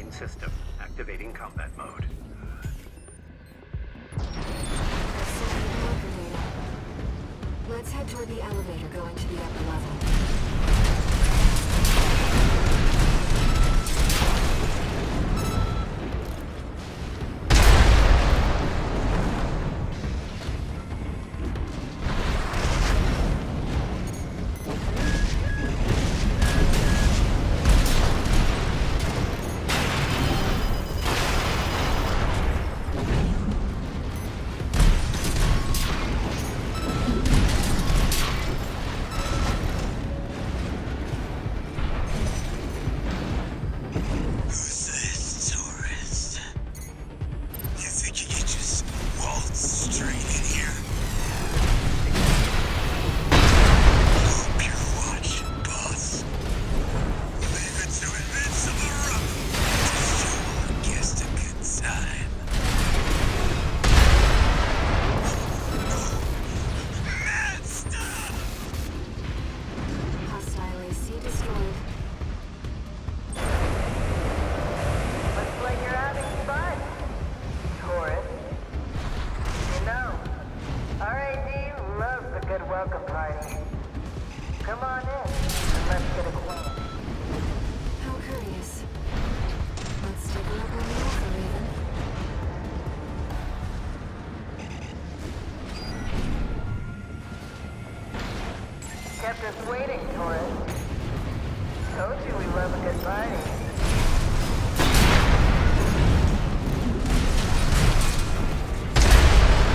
main system. Activating combat mode. Let's head toward the elevator going to the upper level. Kept us waiting, Torres. Told you we love a good party.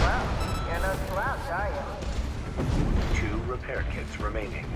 Well, you're no slouch, are you? 2 repair kits remaining.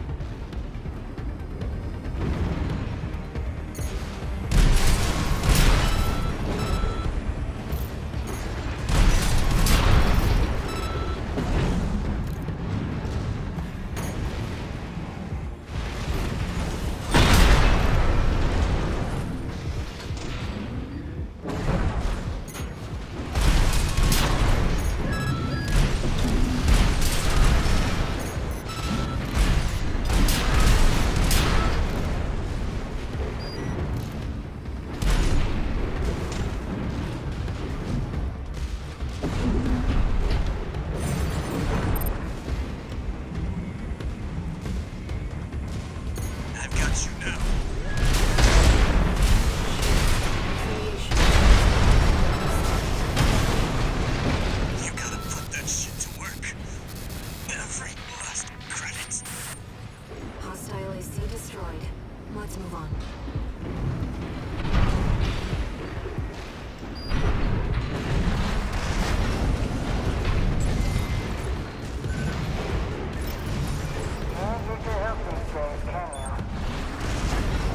Let's move on. Can't get your help these days, can you?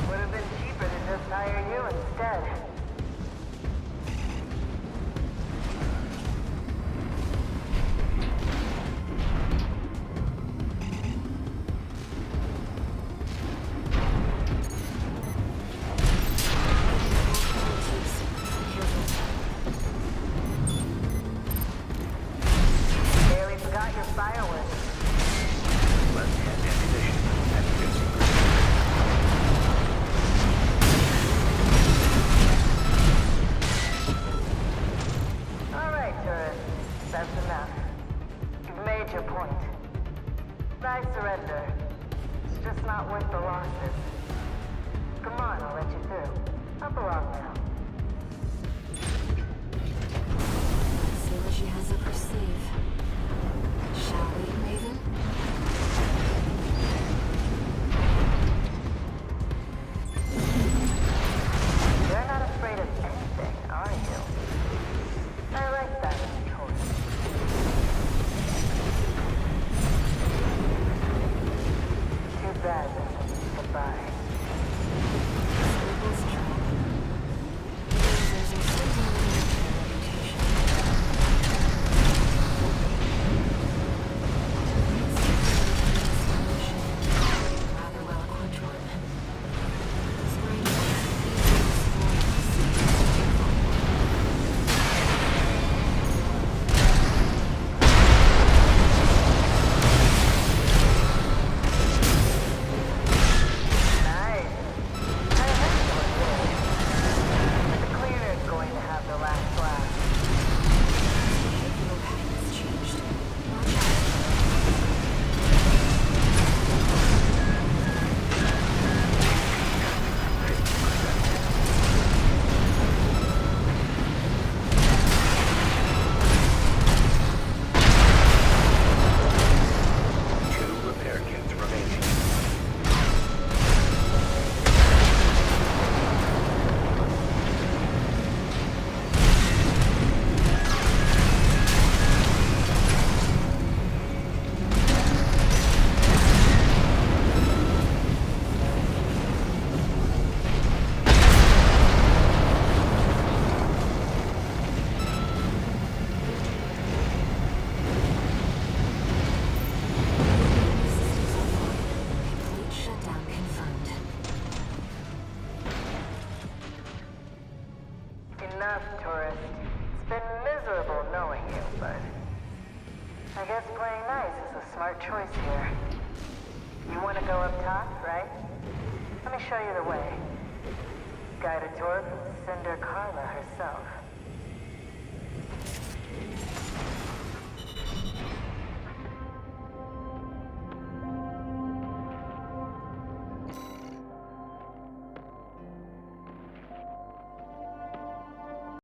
Would have been cheaper to just hire you instead. That's enough. You've made your point. I surrender. It's just not worth the losses. Come on, I'll let you through. Up along now. Let's see what she has up her sleeve. Shall we, Raven? You're not afraid of anything, are you? I like that. Too bad. Goodbye. I guess playing nice is a smart choice here. You want to go up top, right? Let me show you the way. Guided tour from Cinder Carla herself.